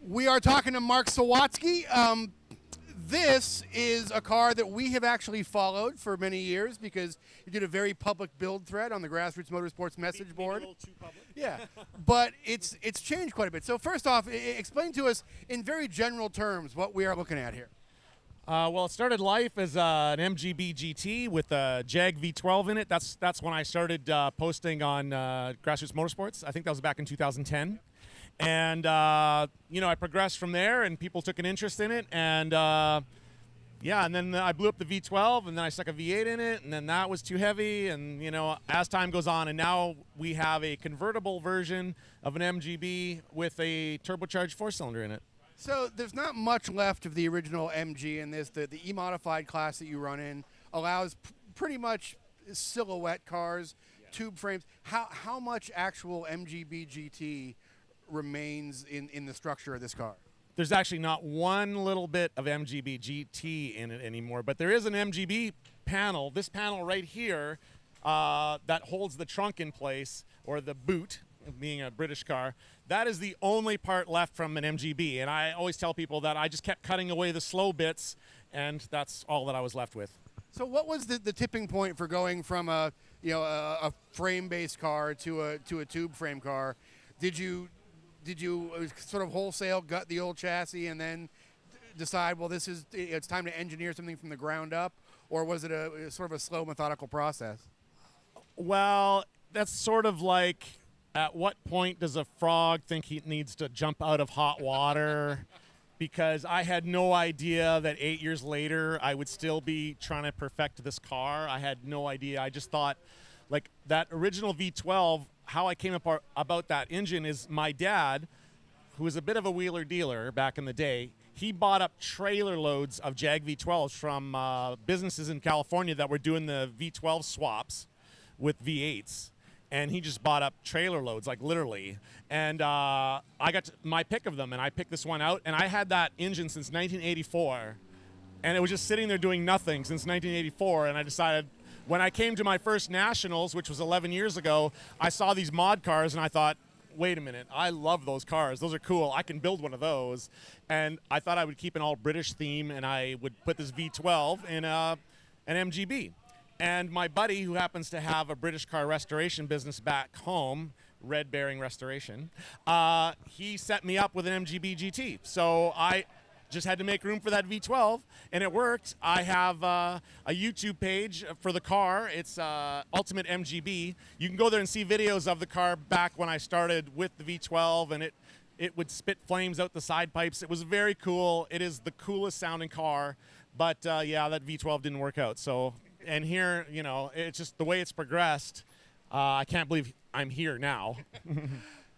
We are talking to Mark Sawatsky. This is a car that we have actually followed for many years because you did a very public build thread on the Grassroots Motorsports message board. Maybe a little too public. Yeah, but it's changed quite a bit. So first off, explain to us in very general terms what we are looking at here. Well, it started life as an MGB-GT with a Jag V12 in it. That's when I started posting on Grassroots Motorsports. I think that was back in 2010. And, you know, I progressed from there, and people took an interest in it. And, yeah, and then I blew up the V12, and then I stuck a V8 in it, and then that was too heavy. And, you know, as time goes on, and now we have a convertible version of an MGB with a turbocharged four-cylinder in it. So there's not much left of the original MG in this. The E-modified class that you run in allows pretty much silhouette cars, tube frames. How much actual MGB-GT remains in the structure of this car? There's actually not one little bit of MGB-GT in it anymore, but there is an MGB panel, this panel right here, that holds the trunk in place, or the boot, being a British car. That is the only part left from an MGB, and I always tell people that I just kept cutting away the slow bits, and that's all that I was left with. So what was the tipping point for going from a frame-based car to a tube frame car? Did you sort of wholesale gut the old chassis and then decide, well, it's time to engineer something from the ground up, or was it a sort of a slow, methodical process? Well, that's sort of like, at what point does a frog think he needs to jump out of hot water? Because I had no idea that 8 years later I would still be trying to perfect this car. I had no idea. I just thought, like, that original V12, how I came about that engine is my dad, who was a bit of a wheeler dealer back in the day, he bought up trailer loads of Jag V12s from businesses in California that were doing the V12 swaps with V8s. And he just bought up trailer loads, like literally. And I got my pick of them, and I picked this one out. And I had that engine since 1984. And it was just sitting there doing nothing since 1984. And I decided, when I came to my first nationals, which was 11 years ago, I saw these mod cars, and I thought, wait a minute, I love those cars. Those are cool. I can build one of those. And I thought I would keep an all-British theme, and I would put this V12 in an MGB. And my buddy, who happens to have a British car restoration business back home, Red Bearing Restoration, he set me up with an MGB-GT. So I just had to make room for that V12, and it worked. I have a YouTube page for the car. It's Ultimate MGB. You can go there and see videos of the car back when I started with the V12, and it would spit flames out the side pipes. It was very cool. It is the coolest sounding car, but yeah, that V12 didn't work out. So. And here, you know, it's just the way it's progressed. I can't believe I'm here now.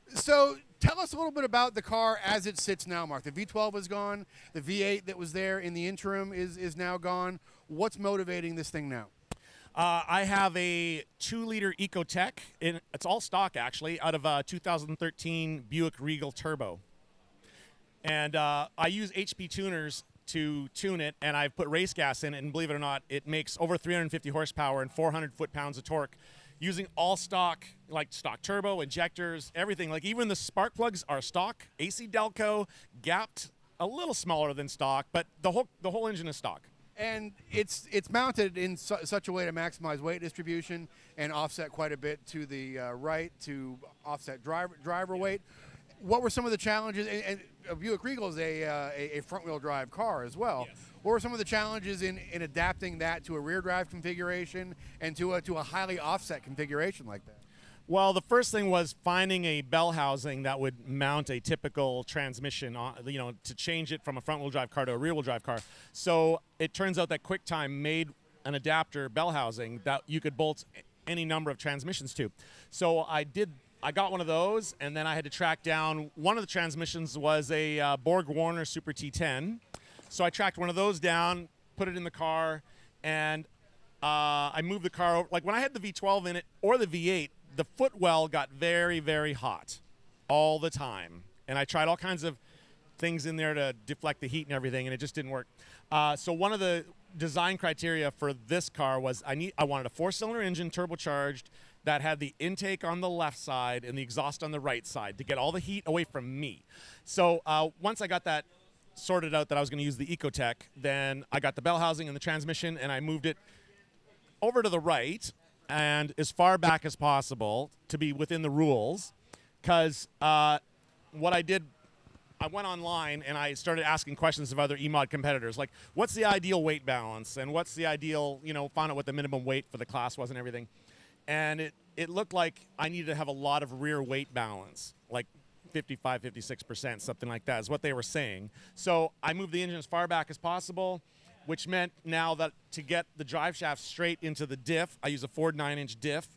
So tell us a little bit about the car as it sits now, Mark. The V12 is gone. The V8 that was there in the interim is now gone. What's motivating this thing now? I have a 2-liter Ecotec. It's all stock, actually, out of a 2013 Buick Regal Turbo. And I use HP tuners to tune it, and I've put race gas in it, and believe it or not, it makes over 350 horsepower and 400 foot-pounds of torque using all stock, like stock turbo, injectors, everything. Like even the spark plugs are stock, AC Delco, gapped a little smaller than stock, but the whole engine is stock. And it's mounted in such a way to maximize weight distribution and offset quite a bit to the right to offset driver weight. What were some of the challenges? And Buick Regal is a front-wheel drive car as well. Yes. What were some of the challenges in adapting that to a rear drive configuration and to a highly offset configuration like that? Well, the first thing was finding a bell housing that would mount a typical transmission, you know, to change it from a front-wheel drive car to a rear-wheel drive car. So it turns out that QuickTime made an adapter bell housing that you could bolt any number of transmissions to. So I got one of those, and then I had to track down, one of the transmissions was a Borg Warner Super T10. So I tracked one of those down, put it in the car, and I moved the car over. Like when I had the V12 in it or the V8, the footwell got very, very hot all the time. And I tried all kinds of things in there to deflect the heat and everything, and it just didn't work. So one of the design criteria for this car was I wanted a 4-cylinder engine, turbocharged, that had the intake on the left side and the exhaust on the right side to get all the heat away from me. So once I got that sorted out that I was going to use the Ecotech, then I got the bell housing and the transmission, and I moved it over to the right and as far back as possible to be within the rules, because what I did, I went online and I started asking questions of other E-Mod competitors, like what's the ideal weight balance and what's the ideal, found out what the minimum weight for the class was and everything. And it looked like I needed to have a lot of rear weight balance, like 55, 56%, something like that is what they were saying. So I moved the engine as far back as possible, which meant now that to get the drive shaft straight into the diff, I use a Ford 9-inch diff.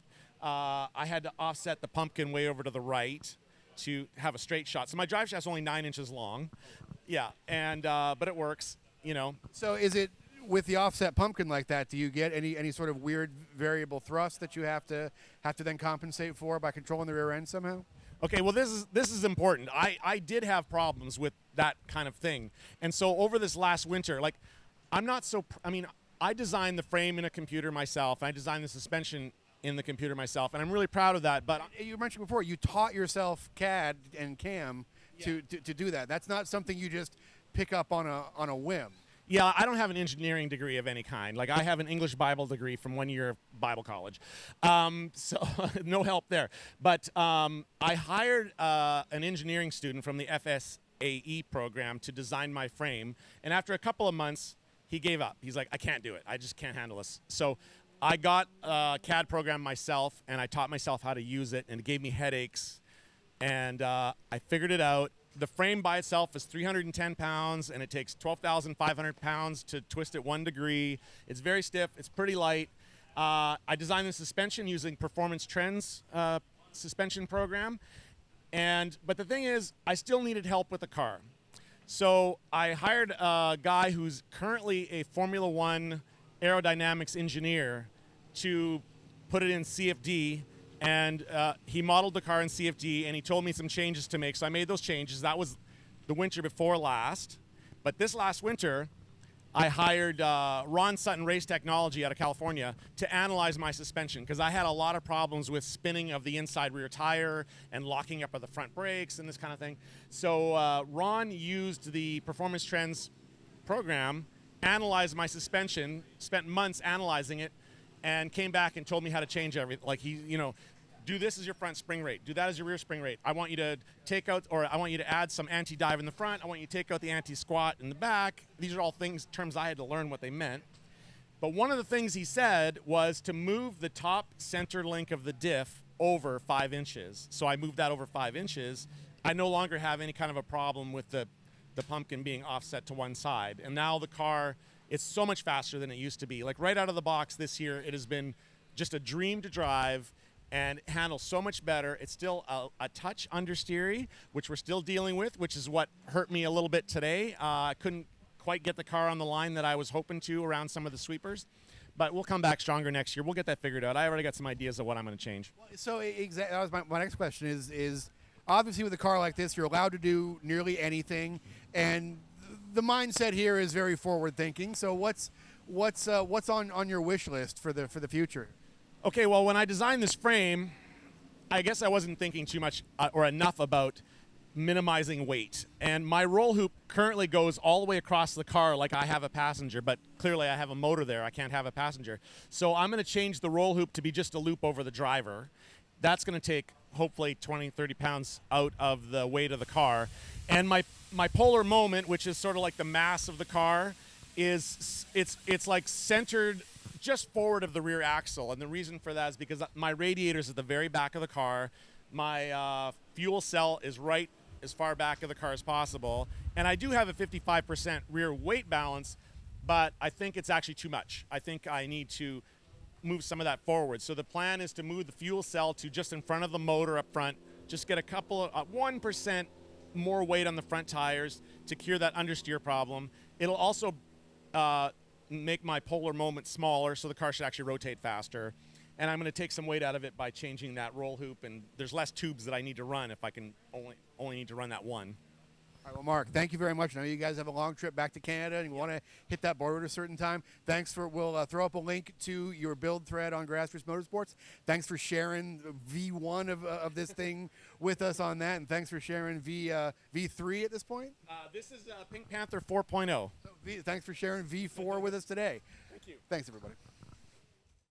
I had to offset the pumpkin way over to the right to have a straight shot. So my drive shaft's only 9 inches long. Yeah, and but it works, So is it with the offset pumpkin like that, do you get any sort of weird variable thrust that you have to then compensate for by controlling the rear end somehow? Okay, well, this is important. I did have problems with that kind of thing. And so over this last winter, like, I designed the frame in a computer myself. I designed the suspension in the computer myself, and I'm really proud of that. But you mentioned before, you taught yourself CAD and CAM to do that. That's not something you just pick up on a whim. Yeah, I don't have an engineering degree of any kind. Like, I have an English Bible degree from 1 year of Bible college. So no help there. But I hired an engineering student from the FSAE program to design my frame. And after a couple of months, he gave up. He's like, I can't do it. I just can't handle this. So I got a CAD program myself, and I taught myself how to use it, and it gave me headaches. And I figured it out. The frame by itself is 310 pounds, and it takes 12,500 pounds to twist it 1 degree. It's very stiff. It's pretty light. I designed the suspension using Performance Trends suspension program. But the thing is, I still needed help with the car. So I hired a guy who's currently a Formula One aerodynamics engineer to put it in CFD. And he modeled the car in CFD, and he told me some changes to make. So I made those changes. That was the winter before last. But this last winter, I hired Ron Sutton Race Technology out of California to analyze my suspension, because I had a lot of problems with spinning of the inside rear tire and locking up of the front brakes and this kind of thing. So Ron used the Performance Trends program, analyzed my suspension, spent months analyzing it, and came back and told me how to change everything. Like, do this as your front spring rate. Do that as your rear spring rate. I want you to take out, or I want you to add some anti-dive in the front. I want you to take out the anti-squat in the back. These are all terms I had to learn what they meant. But one of the things he said was to move the top center link of the diff over 5 inches. So I moved that over 5 inches. I no longer have any kind of a problem with the pumpkin being offset to one side. And now the car, it's so much faster than it used to be. Like, right out of the box this year, it has been just a dream to drive and handles so much better. It's still a touch understeery, which we're still dealing with, which is what hurt me a little bit today. I couldn't quite get the car on the line that I was hoping to around some of the sweepers. But we'll come back stronger next year. We'll get that figured out. I already got some ideas of what I'm going to change. So that was my next question is obviously with a car like this, you're allowed to do nearly anything. And the mindset here is very forward thinking. So what's on your wish list for the future? Okay, well, when I designed this frame, I guess I wasn't thinking too much or enough about minimizing weight. And my roll hoop currently goes all the way across the car like I have a passenger, but clearly I have a motor there. I can't have a passenger. So I'm going to change the roll hoop to be just a loop over the driver. That's going to take hopefully 20, 30 pounds out of the weight of the car. And my polar moment, which is sort of like the mass of the car, is it's like centered just forward of the rear axle. And the reason for that is because my radiator's at the very back of the car. My fuel cell is right as far back of the car as possible. And I do have a 55% rear weight balance, but I think it's actually too much. I think I need to move some of that forward. So the plan is to move the fuel cell to just in front of the motor up front, just get a couple of 1% more weight on the front tires to cure that understeer problem. It'll also make my polar moment smaller, so the car should actually rotate faster. And I'm going to take some weight out of it by changing that roll hoop, and there's less tubes that I need to run if I can only need to run that one. All right, well, Mark, thank you very much. I know you guys have a long trip back to Canada and you want to hit that border at a certain time. Thanks for, we'll throw up a link to your build thread on Grassroots Motorsports. Thanks for sharing V1 of this thing with us on that, and thanks for sharing V3 at this point. This is Pink Panther 4.0. So thanks for sharing V4 with us today. Thank you. Thanks, everybody.